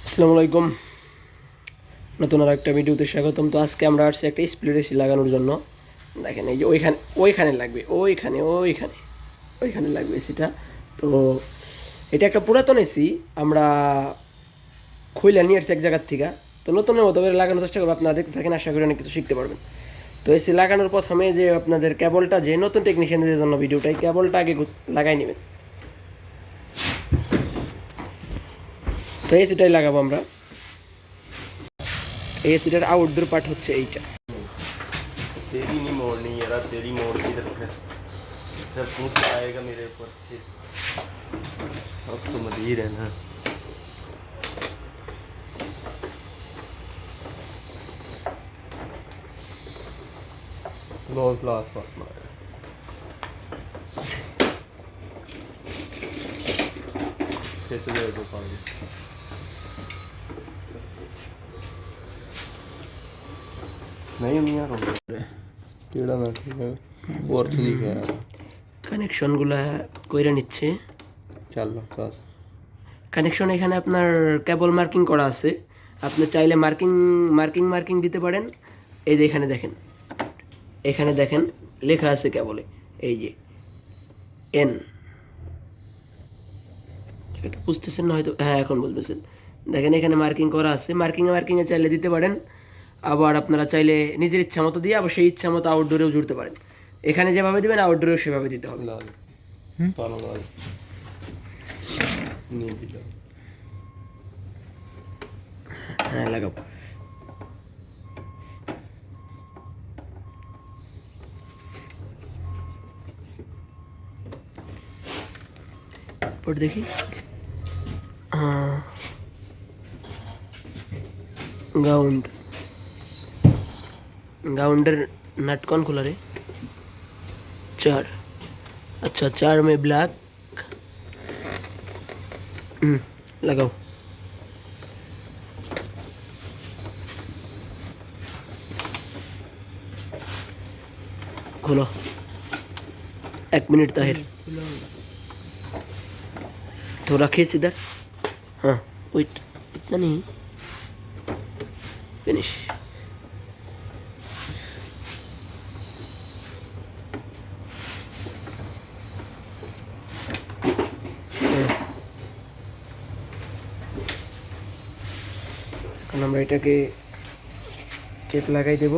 আসসালামু আলাইকুম। নতুন আর একটা ভিডিওতে স্বাগতম। তো আজকে আমরা আসছি একটা স্প্লিট এসি লাগানোর জন্য। দেখেন এই যে ওইখানে লাগবে, ওইখানে লাগবে এসিটা। তো এটা একটা পুরাতন এসি, আমরা খুইলা নিয়ে আসছি এক জায়গার থেকে। তো নতুনের মতো করে লাগানোর চেষ্টা করবো, আপনারা দেখতে থাকেন, আশা করি অনেক কিছু শিখতে পারবেন। তো এসি লাগানোর প্রথমে যে আপনাদের কেবলটা, যে নতুন টেকনিশিয়ানদের জন্য ভিডিওটাই, কেবলটা আগে লাগাই নেবেন। তো এসিটাই লাগাবো আমরা। এই এসিটার আউটডোর পার্ট হচ্ছে এইটা। तेरी नहीं मोड़नी यार, तेरी मोड़ की जब पूछ आएगा मेरे ऊपर फिर। अब तो मदीर है ना। लो क्लास पास मारे खेत दे दो पानी। नहीं मियाँ रोक कीड़ा ना ठीक है और ठीक है কানেকশনগুলো কইরা নিচ্ছে। चल बस কানেকশন এখানে আপনার কেবল মার্কিং করা আছে, আপনি চাইলে মার্কিং দিতে পারেন। এই যে এখানে দেখেন লেখা আছে কেবলে, এই যে এন, এটা বুঝতেছেন না হয়তো, হ্যাঁ এখন বুঝতেছেন। দেখেন এখানে মার্কিং করা আছে, মার্কিংয়ে চাইলে দিতে পারেন। আবার আপনারা চাইলে নিজের ইচ্ছা মতো দিয়ে আবার সেই ইচ্ছা মতো আউটডোরেও জুড়তে পারেন। এখানে যেভাবে দিবেন আউটডোরেও সেভাবে দিতে হবে। लाल पालो लाल नहीं दिला হ্যাঁ লাগাবো। পর দেখি, গাউন্ড गाउंडर नट कौन खुला रे? 4। अच्छा 4 में ब्लैक। लगाओ। खोलो, 1 मिनट ताहिर, थोड़ा खींच इधर। हाँ वेट, इतना नहीं, फिनिश। এখন আমরা এটাকে টেপ লাগাই দেব।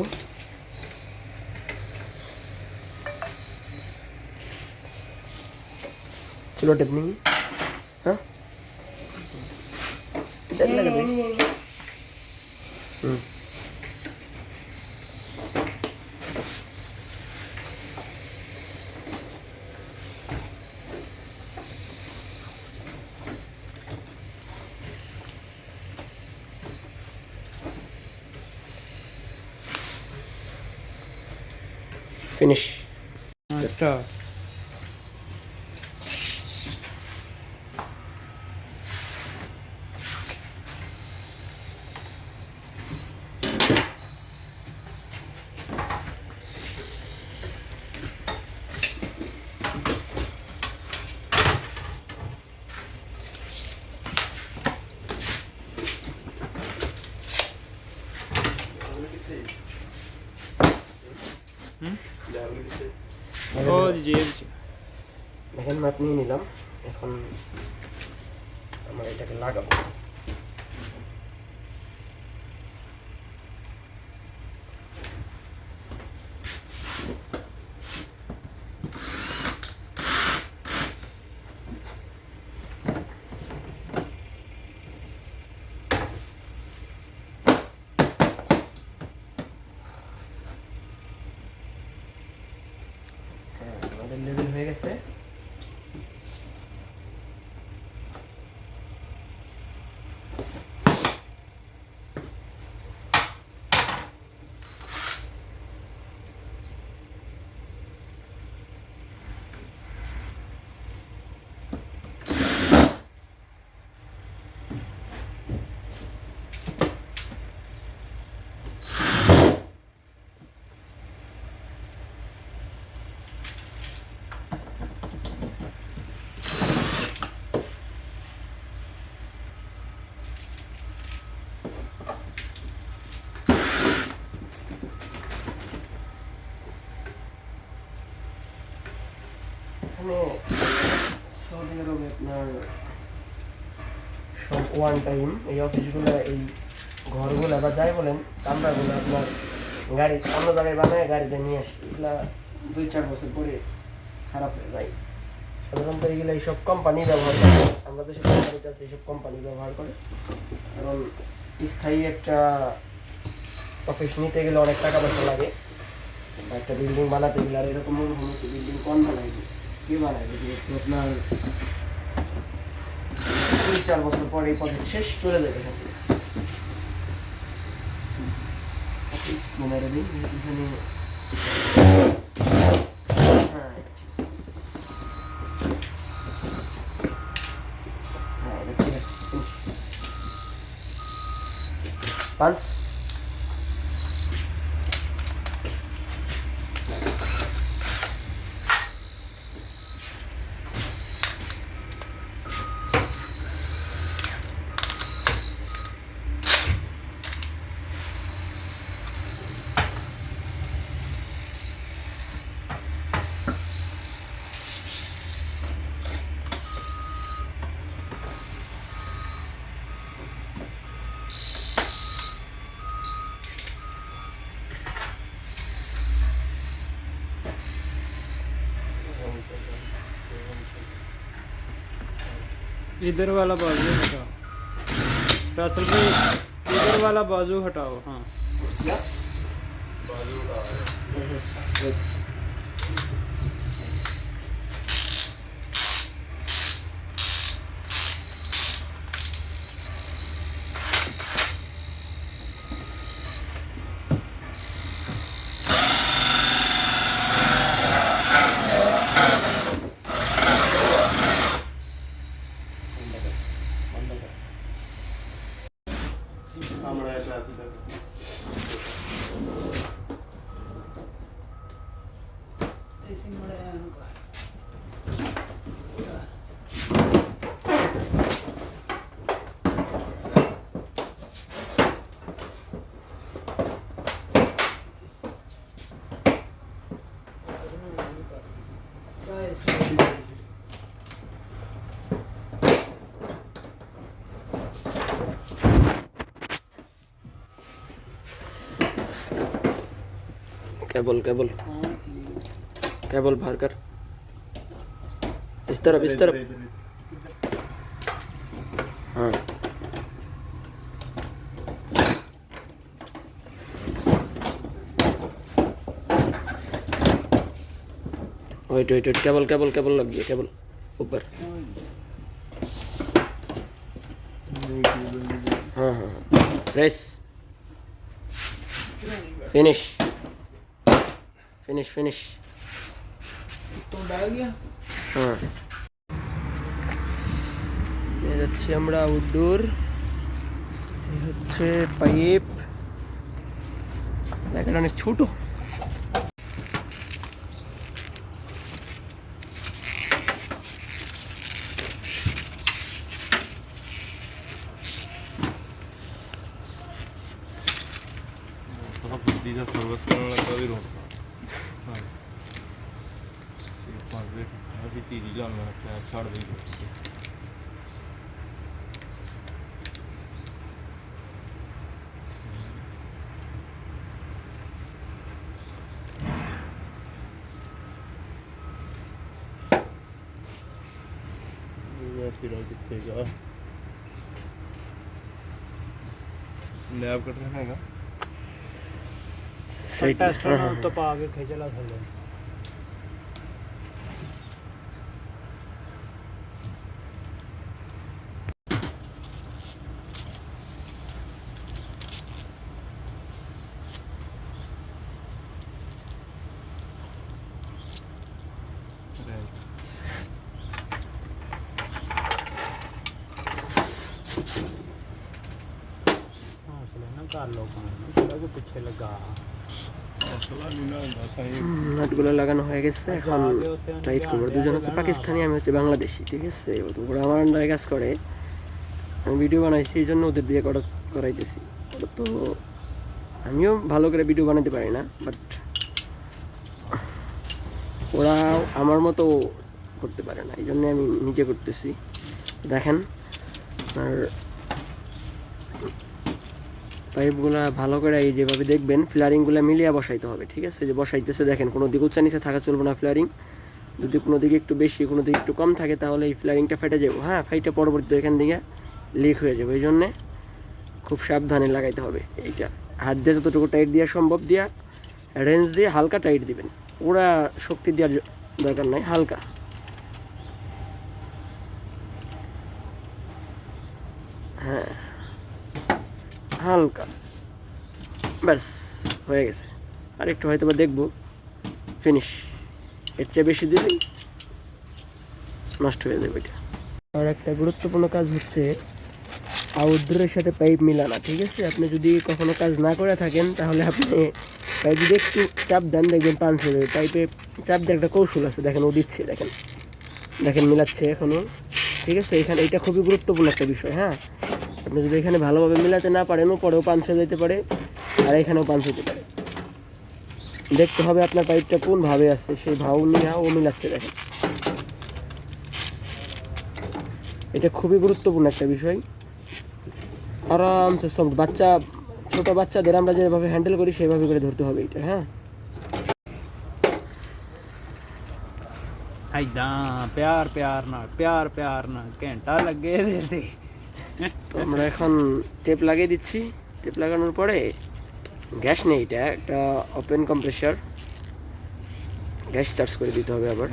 चलो टेप नहीं, हाँ टेप लगा दे। फिनिश। अच्छा ও জি দেখেন মাপ নিয়ে নিলাম, এখন আমরা এটাকে লাগাবো। আমাদের লেভেল হয়ে গেছে। সব ওয়ান টাইম। এই অফিসগুলো, এই ঘরগুলো বা যাই বলেন কামরাগুলো আপনার গাড়ি অন্য জায়গায় বানায় গাড়িতে নিয়ে আসি, এগুলা 2-4 বছর পরে খারাপ হয়ে যায়। সাধারণত এগুলো এইসব কোম্পানি ব্যবহার করে, আমরা দেশের কোম্পানিতে আছে এইসব কোম্পানি ব্যবহার করে। কারণ স্থায়ী একটা অফিস নিতে গেলে অনেক টাকা পয়সা লাগে, বা একটা বিল্ডিং বানাতে গেলে, আর এরকম মনে বিল্ডিং কম বানাইবে, কে বানাইবে? যেহেতু আপনার 2-4 বছর পরে এই প্রজেক্ট শেষ, চলে যাবে এখানে। অফিস মনে রাখবেন এখানে। হ্যাঁ হ্যাঁ, এটা ঠিক আছে। পাঁচ इधर वाला बाजू हटाओ रासल भाई, इधर वाला बाजू हटाओ। हाँ क्या? बाजू का আমরা এটা আছে দেখো केबल केबल केबल बाहर कर, इस तरफ इस तरफ। हाँ wait wait wait, cable cable cable लग गया, केबल ऊपर। हाँ हाँ रेस फिनिश फिनिश फिनिश। तो डाल गया। हाँ নিয়ে যাচ্ছি আমরা আউটডোর। হচ্ছে পাইপ, জায়গাটা অনেক ছোট। थोड़ा बुद्धि का सर्विस करने लगा भी रोना हाँ ये पांच वेट अभी तीरी लाना है छाड़ दी ये सिरा कितने का नैब कट रहा है साइड में। हाँ हाँ तो पा के खींचला थल्ले कर लो को पीछे लगा নাটগুলো লাগানো হয়ে গেছে, এখন টাইট করবো। দুজন হচ্ছে পাকিস্তানি, আমি হচ্ছে বাংলাদেশি, ঠিক আছে? ওরা আমার আন্ডারে কাজ করে, আমি ভিডিও বানাইছি এই জন্য ওদের দিয়ে করাইতেছি। ওরা তো, আমিও ভালো করে ভিডিও বানাতে পারি না, বাট ওরা আমার মতো করতে পারে না, এই জন্য আমি নিজে করতেছি। দেখেন আর পাইপগুলা ভালো করে এই যেভাবে দেখবেন ফ্লারিংগুলো মিলিয়ে বসাইতে হবে, ঠিক আছে? যে বসাইতেছে দেখেন, কোনো দিক উঁচা নিচে থাকা চলবে না ফ্লারিং। যদি কোনো দিকে একটু বেশি কোনো দিকে একটু কম থাকে তাহলে এই ফ্লারিংটা ফেটে যাবে, হ্যাঁ, ফাইটে পরবর্তীতে এখান থেকে লিক হয়ে যাবে। এই জন্যে খুব সাবধানে লাগাইতে হবে। এইটা হাত দিয়ে যতটুকু টাইট দেওয়া সম্ভব দিয়া, রেঞ্জ দিয়ে হালকা টাইট দিবেন, পুরা শক্তি দেওয়ার দরকার নাই, হালকা। হ্যাঁ, হালকা, ব্যাস হয়ে গেছে। আর একটু হয়তো বা দেখবো, ফিনিশ। এর চেয়ে বেশি দিলেই নষ্ট হয়ে যাবে এটা। আর একটা গুরুত্বপূর্ণ কাজ হচ্ছে আউটডোরের সাথে পাইপ মিলানা, ঠিক আছে? আপনি যদি কখনো কাজ না করে থাকেন তাহলে আপনি পাইপ যদি একটু চাপ দেন দেখবেন পাঞ্চ হয়ে যাবে। পাইপে চাপ দেওয়ার একটা কৌশল আছে, দেখেন ও দিচ্ছে, দেখেন দেখেন মিলাচ্ছে এখনও, ঠিক আছে? এখানে এটা খুবই গুরুত্বপূর্ণ একটা বিষয়। হ্যাঁ, আপনি যদি এখানে ভালোভাবে মিলাতে না পারেন পরেও পাঞ্চ হয়ে যেতে পারে, আর এখানেও পাঞ্চ হতে পারে। দেখতে হবে আপনার পাইপটা কোন ভাবে আছে, সেই ভাব নিয়ে ও মিলাচ্ছে, দেখেন। এটা খুবই গুরুত্বপূর্ণ একটা বিষয়। আরামসে সব বাচ্চা, ছোট বাচ্চাদের আমরা যেভাবে হ্যান্ডেল করি সেভাবে করে ধরতে হবে এটা। হ্যাঁ, ऐदा प्यार प्यार ना प्यार प्यार ना घंटा लगे देते। তো আমরা এখন টেপ লাগিয়ে দিচ্ছি। টেপ লাগানোর পরে গ্যাস নেই, এটা একটা ওপেন কম্প্রেসার, গ্যাস চার্জ করে দিতে হবে আবার।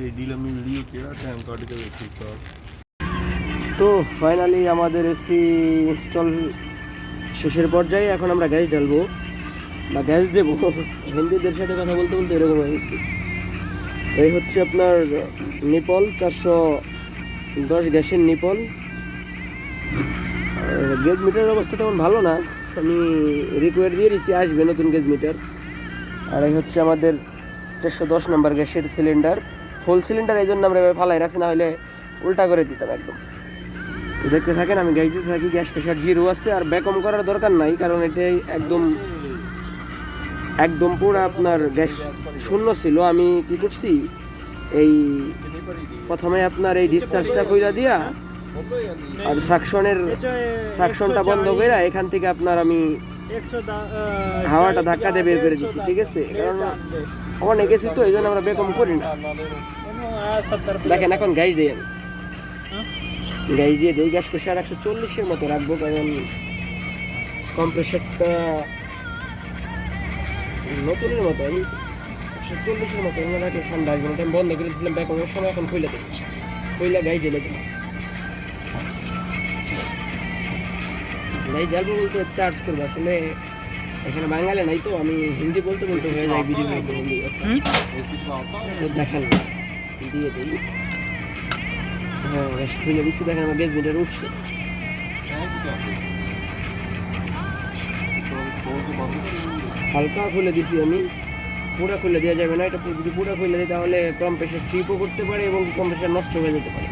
एडी लम्बी वीडियो केड़ा टाइम कट के देखी तो তো ফাইনালি আমাদের এসি ইনস্টল শেষের পর্যায়ে। এখন আমরা গ্যাস ঢালবো বা গ্যাস দেবো, হিন্দুদের সাথে কথা বলতে বলতে এরকম হয়ে গেছে। এই হচ্ছে আপনার নিপল 410 গ্যাসের নিপল। গেজ মিটারের অবস্থা তেমন ভালো না, আমি রিকোয়ার দিয়ে দিচ্ছি, আসবে নতুন গেজ মিটার। আর এই হচ্ছে আমাদের 410 নম্বর গ্যাসের সিলিন্ডার, ফুল সিলিন্ডার। এই জন্য আমরা ফালাই রাখি, না হলে উল্টা করে দিতাম একদম। দেখতে থাকেন, আমি গ্যাস দিতে থাকি। গ্যাস প্রেশার 0 আছে, আর ব্যাকম করার দরকার নাই, কারণ এটাই একদম একদম পুরো আপনার গ্যাস শূন্য ছিল। আমি কি করছি, এই প্রথমে আপনার এই ডিসচার্জটা কইরা দিয়া আর সাকশনটা বন্ধ করে এখান থেকে আপনার আমি হাওয়াটা ধাক্কা দিয়ে বের করে দিচ্ছি, ঠিক আছে? কারণ অনেক গেছি তো, এই জন্য আমরা বেকম করি না। দেখেন এখন গ্যাস দিয়ে দিই, গ্যাস প্রেশার 140-এর মতো রাখবো, কারণ কম্প্রেসারটা নতুনের মতো, আমি 140-এর মতো রাখলে ঠান্ডা আসবে। আমি বন্ধ করে দিয়েছিলাম বেকমের সময়, এখন খুলে দেবো, খুলে গ্যাস ঢেলে দেবো। গ্যাস জ্বালবো বলতে চার্জ করবো, আসলে এখানে বাঙালি নাই তো, আমি হিন্দি বলতে বলতে হয়ে যায় ভিডিও হিন্দি। তো দেখেন দিয়ে দিই। হ্যাঁ, গ্যাস খুলে দিচ্ছি, দেখেন আমার গ্যাস মিটার উঠছে। হালকা খুলে দিছি আমি, পুরো খুলে দেওয়া যাবে না। এটা যদি পুরো খুলে দিই তাহলে কম্প্রেসার ট্রিপও করতে পারে এবং কম্প্রেসার নষ্ট হয়ে যেতে পারে।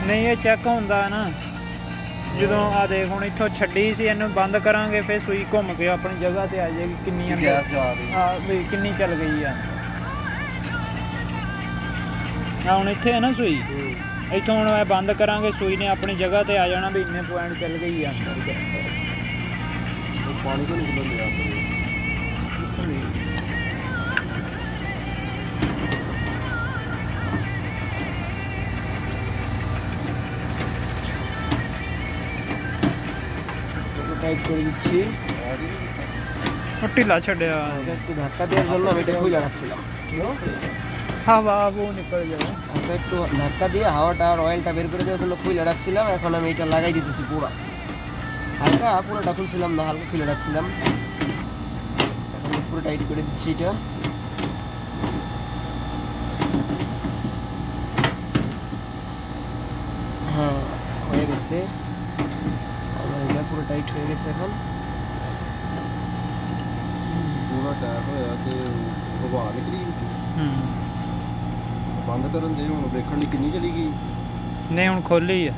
नहीं ये चेक होंदा है ना, ਜਦੋਂ ਆ ਦੇਖ ਹੁਣ ਇੱਥੋਂ ਛੱਡੀ ਸੀ, ਇਹਨੂੰ ਬੰਦ ਕਰਾਂਗੇ ਫਿਰ ਸੂਈ ਘੁੰਮ ਕੇ ਆਪਣੀ ਜਗ੍ਹਾ ਤੇ ਆ ਜਾਏਗੀ, ਕਿੰਨੀ ਅੰਦਰ ਗੈਸ ਜਾ ਰਹੀ ਹਾਂ ਵੀ ਕਿੰਨੀ ਚੱਲ ਗਈ ਆ। ਹੁਣ ਇੱਥੇ ਹੈ ਨਾ ਸੂਈ, ਇੱਥੋਂ ਹੁਣ ਇਹ ਬੰਦ ਕਰਾਂਗੇ, ਸੂਈ ਨੇ ਆਪਣੀ ਜਗ੍ਹਾ ਤੇ ਆ ਜਾਣਾ ਵੀ ਇੰਨੇ ਪੁਆਇੰਟ ਚੱਲ ਗਈ ਆ ਅੰਦਰ। ਪਾਣੀ ਤੋਂ ਨਿਕਲਣ ਦਿਆ টাইট করে দিচ্ছি। ঢিলা ছড়ਿਆ একটু ধাক্কা দেওয়ার জন্য আমি এটা খুলে রাখছিলাম, ঠিক আছে? হাওয়া वो निकल যাবে। আমরা একটু ধাক্কা দিয়ে হাওয়াটা আর অয়েলটা বের করে দেওয়ার জন্য খুলে রাখছিলাম। এখন আমি এটা লাগাই দিতেছি পুরো, হালকা পুরোটা খুলছিলাম না, হালকা খুলে রাখছিলাম। এখন পুরো টাইট করে দিচ্ছি এটা। হ্যাঁ, হয়ে গেছে, আমার এটা পুরো টাইট হয়ে গেছে। এখন ਪੂਰਾ ਟਾਇਰ ਹੋਇਆ ਤੇ ਹਵਾ ਨਿਕਲੀ ਬੰਦ ਕਰਨ ਦੇ ਹੁਣ ਵੇਖਣ ਲਈ ਕਿੰਨੀ ਚਲੀ ਗਈ। ਨਹੀਂ ਹੁਣ ਖੋਲੀ ਆ।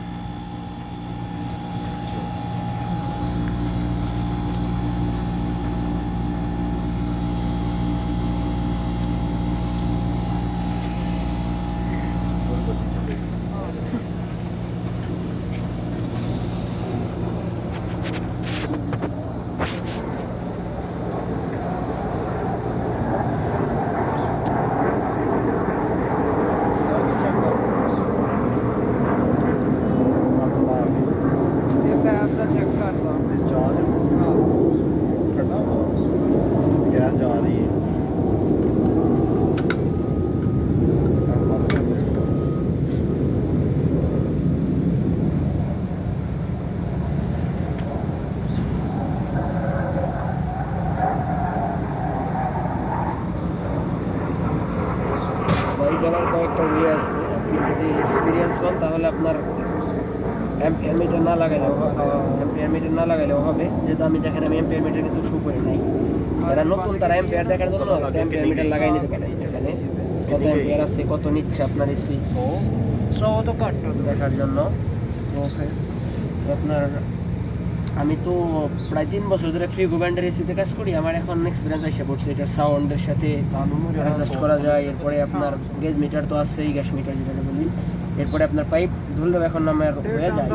চলার কয়েকটা ওয়ে আছে। আপনি যদি এক্সপিরিয়েন্স হন তাহলে আপনার অ্যাম্পিয়ার মিটার না লাগাইলেও হবে, যেহেতু আমি দেখেন আমি অ্যাম্পিয়ার মিটার কিন্তু শো করে নাই। যারা নতুন তারা অ্যাম্পিয়ার দেখার জন্য অ্যাম্পিয়ার মিটার লাগাই নিতে পারে। এখানে কত অ্যাম্পিয়ার আছে, কত নিচ্ছে আপনার এসি 100 তো কাট দেখার জন্য। তো আপনার আমি তো প্রায় 3 বছর ধরে ফ্রি ব্যান্ডের এসিতে কাজ করি। আমার এখন এক্সপিরিয়েন্স এসে পড়ছে, এটার সাউন্ডের সাথে অ্যাডজাস্ট করা যায়। এরপরে আপনার গেজ মিটার তো আছেই, গ্যাস মিটার যেটা বলি। এরপরে আপনার পাইপ ধরলেও এখন আমার হয়ে যায়।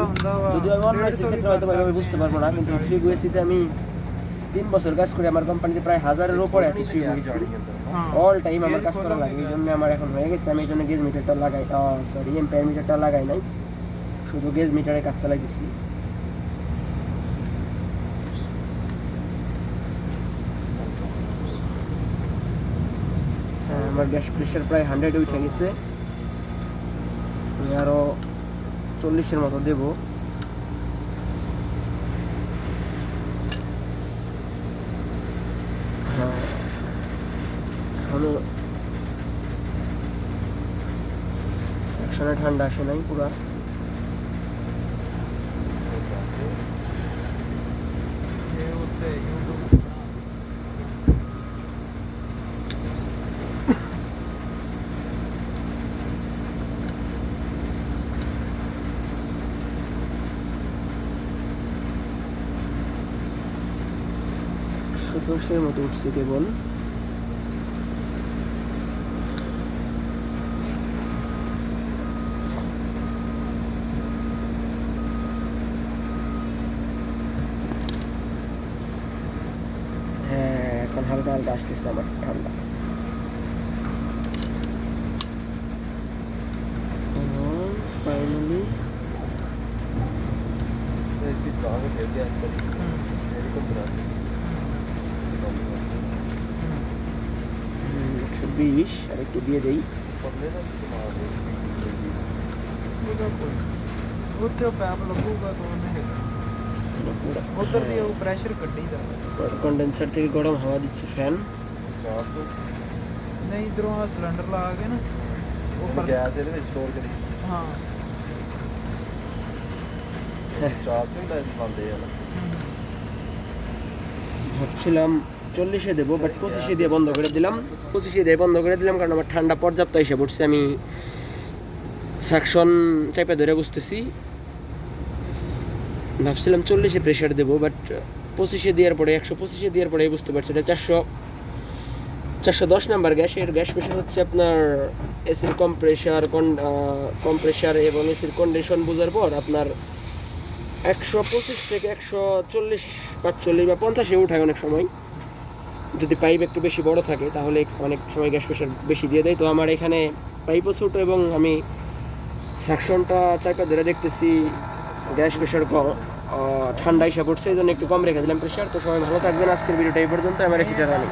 যদিও আমি অন্য এসির ক্ষেত্রে হয়তো আমি বুঝতে পারবো না, কিন্তু ফ্রি এসিতে আমি 3 বছর কাজ করি। আমার কোম্পানিতে প্রায় 1000-এর উপরে আছে ফ্রি এসি, অল টাইম আমার কাজ করা লাগে। এই জন্য আমার এখন হয়ে গেছে। আমি এই জন্য গেজ মিটারটা লাগাই, সরি এম্পিয়ার মিটারটা লাগাই নাই, শুধু গেজ মিটারে কাজ চালাই দিচ্ছি। আমার গ্যাস প্রেশার প্রায় 100 উঠে গেছে। আমি আরো 40-এর মতো দেবো। হ্যাঁ, এখনো সেকশনে ঠান্ডা আসে নাই পুরা। দশের মতো উঠছে কেবল। হ্যাঁ, এখন হালকা হালকা আসতেছে আমার ঠান্ডা। ফাইনালি ऐसी ड्राइंग है क्या आजकल मेरे को बना 120 আর একটু দিয়ে দেই। पढ़ने ना तुम्हारे ਉੱਥੇ ਉਹ ਪੈਪ ਲੱਗੂਗਾ ਤਾਂ ਉਹਨੇ ਉਧਰ ਦੀ ਉਹ ਪ੍ਰੈਸ਼ਰ ਕੱਢੀਦਾ। কন্ডেন্সার থেকে গরম হাওয়া দিচ্ছে ফ্যান। साफ तो ਨਹੀਂ ਇਧਰੋਂ ਆ ਸਿਲੰਡਰ ਲਾ ਕੇ ਨਾ वो गैस ਇਹਦੇ ਵਿੱਚ ਸਟੋਰ ਕਰੀ ਹਾਂ ਚਾਰਜਿੰਗ ਲਾਈਟ ਬੰਦੇ ਆ ਨਾ ভাবছিলাম 40-এ দেবো, বাট 25-এ দিয়ে বন্ধ করে দিলাম। 25-এ দিয়ে বন্ধ করে দিলাম কারণ আমার ঠান্ডা পর্যাপ্ত এসে পড়ছে। আমি সাকশন চাপে ধরে বুঝতেছি। ভাবছিলাম 40-এ প্রেশার দেবো, বাট 25-এ দেওয়ার পরে 125-এ দেওয়ার পরে বুঝতে পারছি এটা 410 নাম্বার গ্যাস। এর গ্যাস প্রেশার হচ্ছে আপনার এসির কম্প্রেসার এবং এসির কন্ডিশন বোঝার পর আপনার 125 থেকে 140, 45 বা 50-এ উঠায় অনেক সময়। যদি পাইপ একটু বেশি বড় থাকে তাহলে অনেক সময় গ্যাস প্রেশার বেশি দিয়ে দেয়। তো আমার এখানে পাইপও ছোটো এবং আমি সাকশনটা চাপা ধরে দেখতেছি গ্যাস প্রেশার ঠান্ডা এসে পড়ছে, এই জন্য একটু কম রেখে দিলাম প্রেশার। তো সবাই ভালো থাকবেন। আজকের ভিডিওটা এই পর্যন্ত। আমার এসিটা রানি।